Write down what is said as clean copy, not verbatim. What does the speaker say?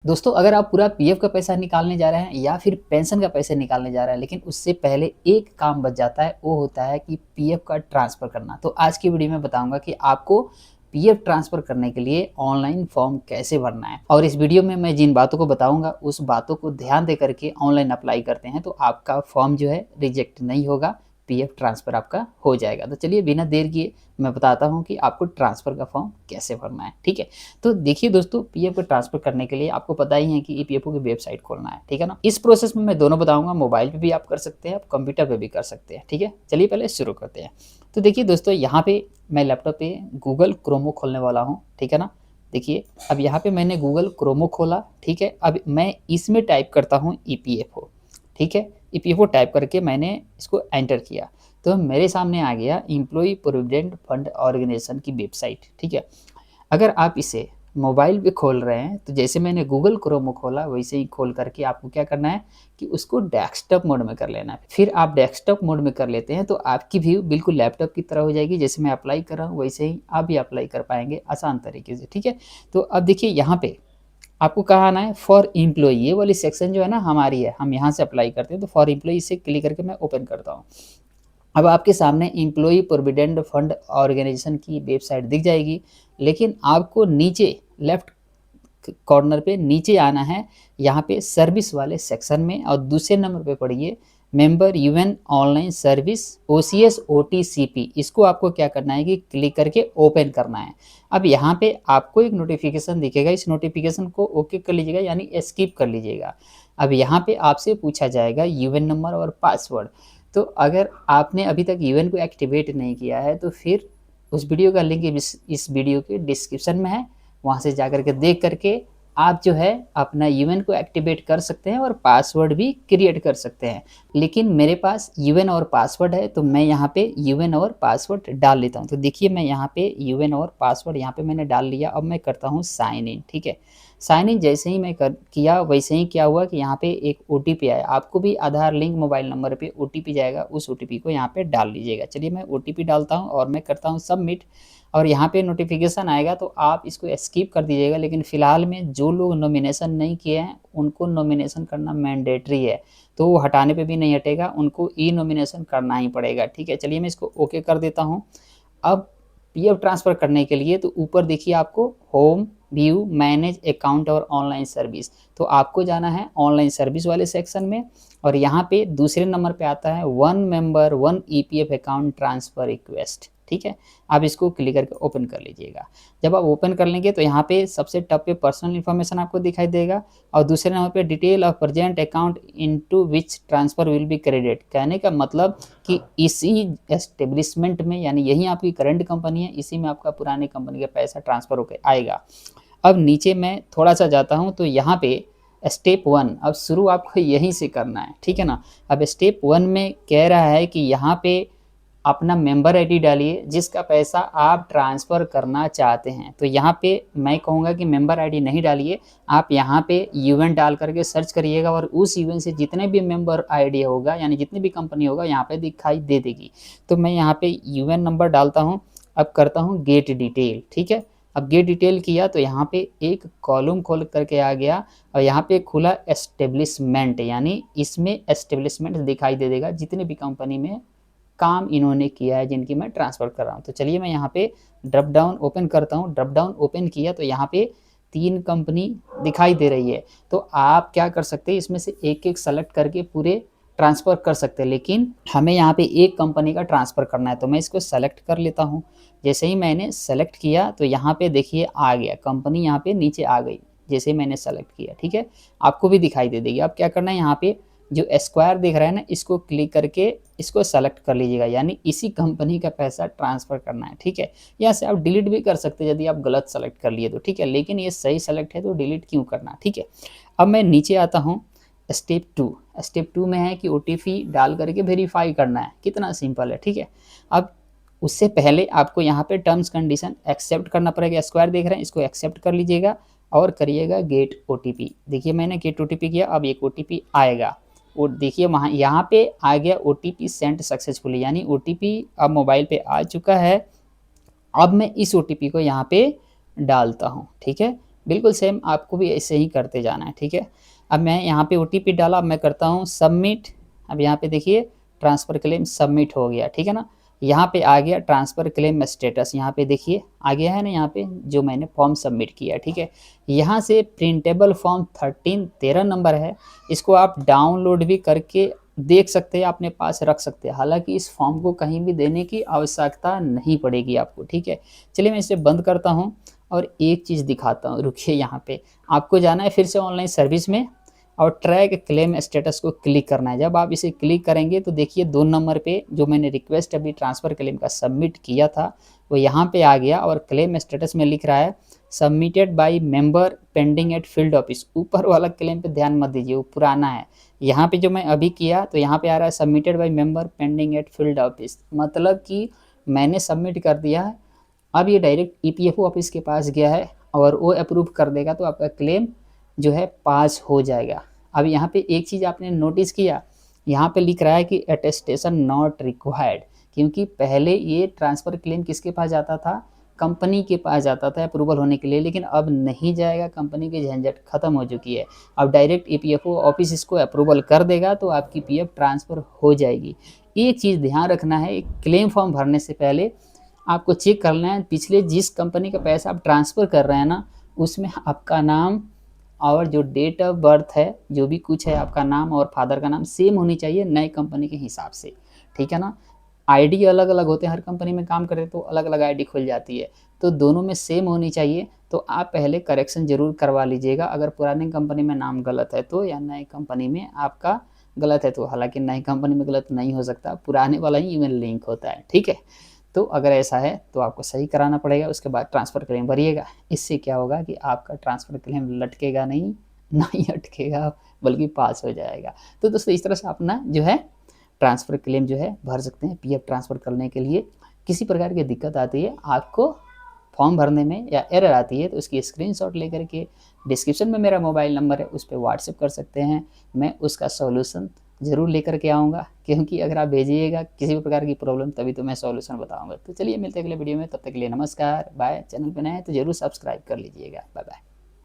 दोस्तों, अगर आप पूरा पीएफ का पैसा निकालने जा रहे हैं या फिर पेंशन का पैसे निकालने जा रहे हैं, लेकिन उससे पहले एक काम बच जाता है, वो होता है कि पीएफ का ट्रांसफ़र करना। तो आज की वीडियो में बताऊंगा कि आपको पीएफ ट्रांसफ़र करने के लिए ऑनलाइन फॉर्म कैसे भरना है, और इस वीडियो में मैं जिन बातों को बताऊंगा उस बातों को ध्यान दे करके ऑनलाइन अप्लाई करते हैं तो आपका फॉर्म जो है रिजेक्ट नहीं होगा, पीएफ ट्रांसफ़र आपका हो जाएगा। तो चलिए बिना देर किए मैं बताता हूँ कि आपको ट्रांसफ़र का फॉर्म कैसे भरना है। ठीक है, तो देखिए दोस्तों, पीएफ को ट्रांसफ़र करने के लिए आपको पता ही है कि ईपीएफओ की वेबसाइट खोलना है, ठीक है ना। इस प्रोसेस में मैं दोनों बताऊंगा, मोबाइल पे भी आप कर सकते हैं, आप कंप्यूटर पे भी कर सकते हैं। ठीक है, चलिए पहले शुरू करते हैं। तो देखिए दोस्तों, यहाँ पे मैं लैपटॉप पे गूगल क्रोमो खोलने वाला हूँ, ठीक है ना। देखिए, अब यहाँ पे मैंने गूगल क्रोमो खोला, ठीक है। अब मैं इसमें टाइप करता हूँ ईपीएफओ, ठीक है। ईपीएफओ टाइप करके मैंने इसको एंटर किया तो मेरे सामने आ गया एम्प्लॉय प्रोविडेंट फंड ऑर्गेनाइजेशन की वेबसाइट, ठीक है। अगर आप इसे मोबाइल पे खोल रहे हैं तो जैसे मैंने गूगल क्रोमो खोला वैसे ही खोल करके आपको क्या करना है कि उसको डेस्कटॉप मोड में कर लेना है। फिर आप डेस्कटॉप मोड में कर लेते हैं तो आपकी व्यू बिल्कुल लैपटॉप की तरह हो जाएगी। जैसे मैं अप्लाई कर रहा हूँ वैसे ही आप भी अप्लाई कर पाएंगे आसान तरीके से, ठीक है। तो अब देखिए, यहाँ पे आपको कहाँ आना है, फॉर एम्प्लॉय। ये वाली सेक्शन जो है ना हमारी है, हम यहाँ से अप्लाई करते हैं। तो फॉर एम्प्लॉय से क्लिक करके मैं ओपन करता हूँ। अब आपके सामने एम्प्लॉय प्रोविडेंट फंड ऑर्गेनाइजेशन की वेबसाइट दिख जाएगी, लेकिन आपको नीचे लेफ्ट कॉर्नर पे नीचे आना है, यहाँ पे सर्विस वाले सेक्शन में, और दूसरे नंबर पे पढ़िए member UN online service OCS OTCP. इसको आपको क्या करना है कि क्लिक करके ओपन करना है। अब यहाँ पे आपको एक नोटिफिकेशन दिखेगा, इस नोटिफिकेशन को ओके कर लीजिएगा, यानी स्किप कर लीजिएगा। अब यहाँ पे आपसे पूछा जाएगा यूएन नंबर और पासवर्ड। तो अगर आपने अभी तक यूएन को एक्टिवेट नहीं किया है तो फिर उस वीडियो का लिंक इस वीडियो के डिस्क्रिप्शन में है, वहाँ से जा कर के देख करके आप जो है अपना यूएन को एक्टिवेट कर सकते हैं और पासवर्ड भी क्रिएट कर सकते हैं। लेकिन मेरे पास यूएन और पासवर्ड है तो मैं यहाँ पे यूएन और पासवर्ड डाल लेता हूँ। तो देखिए, मैं यहाँ पे यूएन और पासवर्ड यहाँ पे मैंने डाल लिया। अब मैं करता हूँ साइन इन, ठीक है। साइन इन जैसे ही मैं किया वैसे ही क्या हुआ कि यहाँ पे एक ओटीपी आया। आपको भी आधार लिंक मोबाइल नंबर पे ओटीपी जाएगा, उस ओटीपी को यहाँ पे डाल लीजिएगा। चलिए मैं ओटीपी डालता हूँ और मैं करता हूँ सबमिट, और यहाँ पे नोटिफिकेशन आएगा तो आप इसको स्किप कर दीजिएगा। लेकिन फ़िलहाल में जो लोग नॉमिनेशन नहीं किए हैं उनको नॉमिनेशन करना मैंडेटरी है, तो वो हटाने पे भी नहीं हटेगा, उनको ई नॉमिनेशन करना ही पड़ेगा, ठीक है। चलिए मैं इसको ओके कर देता हूँ। अब पीएफ ट्रांसफ़र करने के लिए तो ऊपर देखिए आपको होम, व्यू, मैनेज अकाउंट और ऑनलाइन सर्विस, तो आपको जाना है ऑनलाइन सर्विस वाले सेक्शन में, और यहाँ पे दूसरे नंबर पे आता है one member one EPF account transfer request, ठीक है। आप इसको क्लिक करके ओपन कर लीजिएगा। जब आप ओपन कर लेंगे तो यहाँ पे सबसे टॉप पे पर्सनल इन्फॉर्मेशन आपको दिखाई देगा, और दूसरे नंबर पे detail of present account into which transfer will be credit. कहने का मतलब कि इसी एस्टेब्लिशमेंट में, यानी यही आपकी करंट कंपनी है, इसी में आपका पुराने कंपनी का पैसा ट्रांसफ़र होकर आएगा। अब नीचे मैं थोड़ा सा जाता हूँ तो यहाँ पे स्टेप 1, अब शुरू आपको यहीं से करना है, ठीक है ना। अब स्टेप 1 में कह रहा है कि यहाँ पे अपना मेंबर आईडी डालिए जिसका पैसा आप ट्रांसफ़र करना चाहते हैं। तो यहाँ पे मैं कहूँगा कि मेंबर आईडी नहीं डालिए, आप यहाँ पे यूएन डाल करके सर्च करिएगा, और उस यूएन से जितने भी मेंबर आईडी होगा, यानी जितनी भी कंपनी होगा, यहाँ पे दिखाई दे देगी। तो मैं यहाँ पे यूएन नंबर डालता हूँ। अब करता हूँ गेट डिटेल, ठीक है। अब गेट डिटेल किया तो यहाँ पे एक कॉलम खोल करके आ गया, और यहाँ पे खुला एस्टेब्लिशमेंट, यानी इसमें एस्टेब्लिशमेंट दिखाई दे देगा जितने भी कंपनी में काम इन्होंने किया है, जिनकी मैं ट्रांसफ़र कर रहा हूँ। तो चलिए मैं यहाँ पे ड्रॉप डाउन ओपन करता हूँ। ड्रॉप डाउन ओपन किया तो यहाँ पे 3 कंपनी दिखाई दे रही है। तो आप क्या कर सकते हैं, इसमें से एक-एक सेलेक्ट करके पूरे ट्रांसफ़र कर सकते हैं, लेकिन हमें यहाँ पे एक कंपनी का ट्रांसफ़र करना है तो मैं इसको सेलेक्ट कर लेता हूँ। जैसे ही मैंने सेलेक्ट किया तो यहाँ पे देखिए आ गया, कंपनी यहाँ पे नीचे आ गई जैसे ही मैंने सेलेक्ट किया, ठीक है। आपको भी दिखाई दे देगी। अब क्या करना है, यहाँ पे जो स्क्वायर दिख रहा है ना, इसको क्लिक करके इसको सेलेक्ट कर लीजिएगा, यानी इसी कंपनी का पैसा ट्रांसफ़र करना है, ठीक है। यहाँ से आप डिलीट भी कर सकते हैं यदि आप गलत सेलेक्ट कर लिए तो, ठीक है, लेकिन ये सही सेलेक्ट है तो डिलीट क्यों करना, ठीक है। अब मैं नीचे आता हूँ। स्टेप 2, स्टेप 2 में है कि ओटीपी डाल करके वेरीफाई करना है। कितना सिंपल है, ठीक है। अब उससे पहले आपको यहाँ पे टर्म्स कंडीशन एक्सेप्ट करना पड़ेगा। स्क्वायर देख रहे हैं, इसको एक्सेप्ट कर लीजिएगा और करिएगा गेट ओटीपी। देखिए मैंने गेट ओटीपी किया, अब एक ओटीपी आएगा, और देखिए वहाँ यहाँ पे आ गया ओटीपी सेंड सक्सेसफुली, यानी ओटीपी अब मोबाइल पे आ चुका है। अब मैं इस ओटीपी को यहाँ पे डालता हूँ, ठीक है। बिल्कुल सेम आपको भी ऐसे ही करते जाना है, ठीक है। अब मैं यहाँ पे ओटीपी डाला, अब मैं करता हूँ सबमिट। अब यहाँ पे देखिए ट्रांसफ़र क्लेम सबमिट हो गया, ठीक है ना। यहाँ पे आ गया ट्रांसफ़र क्लेम स्टेटस, यहाँ पे देखिए आ गया है ना, यहाँ पे जो मैंने फॉर्म सबमिट किया, ठीक है। यहाँ से प्रिंटेबल फॉर्म 13 नंबर है, इसको आप डाउनलोड भी करके देख सकते हैं, अपने पास रख सकते हैं। हालाँकि इस फॉर्म को कहीं भी देने की आवश्यकता नहीं पड़ेगी आपको, ठीक है। चलिए मैं इसे बंद करता हूँ और एक चीज़ दिखाता हूँ, रुकिए। यहाँ पे आपको जाना है फिर से ऑनलाइन सर्विस में और ट्रैक क्लेम स्टेटस को क्लिक करना है। जब आप इसे क्लिक करेंगे तो देखिए 2 नंबर पे जो मैंने रिक्वेस्ट अभी ट्रांसफ़र क्लेम का सबमिट किया था वो यहाँ पे आ गया और क्लेम स्टेटस में लिख रहा है submitted by member pending at field office. ऊपर वाला क्लेम पे ध्यान मत दीजिए, वो पुराना है। यहाँ पे जो मैं अभी किया तो यहाँ पे आ रहा है submitted by member pending at field office, मतलब कि मैंने सबमिट कर दिया है। अब ये डायरेक्ट ईपीएफओ ऑफिस के पास गया है और वो अप्रूव कर देगा तो आपका क्लेम जो है पास हो जाएगा। अब यहाँ पे एक चीज़ आपने नोटिस किया, यहाँ पे लिख रहा है कि अटेस्टेशन नॉट रिक्वायर्ड, क्योंकि पहले ये ट्रांसफ़र क्लेम किसके पास जाता था, कंपनी के पास जाता था अप्रूवल होने के लिए, लेकिन अब नहीं जाएगा, कंपनी की झंझट खत्म हो चुकी है। अब डायरेक्ट ईपीएफओ ऑफिस इसको अप्रूवल कर देगा तो आपकी पीएफ ट्रांसफ़र हो जाएगी। एक चीज़ ध्यान रखना है, एक क्लेम फॉर्म भरने से पहले आपको चेक करना है पिछले जिस कंपनी का पैसा आप ट्रांसफ़र कर रहे हैं ना, उसमें आपका नाम और जो डेट ऑफ बर्थ है, जो भी कुछ है, आपका नाम और फादर का नाम सेम होनी चाहिए नए कंपनी के हिसाब से, ठीक है ना। आईडी अलग-अलग होते हैं, हर कंपनी में काम करते तो अलग-अलग आईडी खुल जाती है, तो दोनों में सेम होनी चाहिए। तो आप पहले करेक्शन ज़रूर करवा लीजिएगा, अगर पुरानी कंपनी में नाम गलत है तो, या नई कंपनी में आपका गलत है तो। हालाँकि नई कंपनी में गलत नहीं हो सकता, पुराने वाला ही ईमेल लिंक होता है, ठीक है। तो अगर ऐसा है तो आपको सही कराना पड़ेगा, उसके बाद ट्रांसफ़र क्लेम भरिएगा। इससे क्या होगा कि आपका ट्रांसफ़र क्लेम लटकेगा नहीं, ना ही अटकेगा, बल्कि पास हो जाएगा। तो दोस्तों इस तरह से अपना जो है ट्रांसफ़र क्लेम जो है भर सकते हैं। पीएफ ट्रांसफ़र करने के लिए किसी प्रकार की दिक्कत आती है आपको फॉर्म भरने में या एरर आती है तो उसकी स्क्रीनशॉट लेकर के डिस्क्रिप्शन में मेरा मोबाइल नंबर है, उस पे व्हाट्सएप कर सकते हैं। मैं उसका सॉल्यूशन ज़रूर लेकर के आऊँगा, क्योंकि अगर आप भेजिएगा किसी भी प्रकार की प्रॉब्लम तभी तो मैं सॉल्यूशन बताऊँगा। तो चलिए मिलते हैं अगले वीडियो में, तब तक के लिए नमस्कार, बाय। चैनल पे नए हैं तो ज़रूर सब्सक्राइब कर लीजिएगा। Bye bye.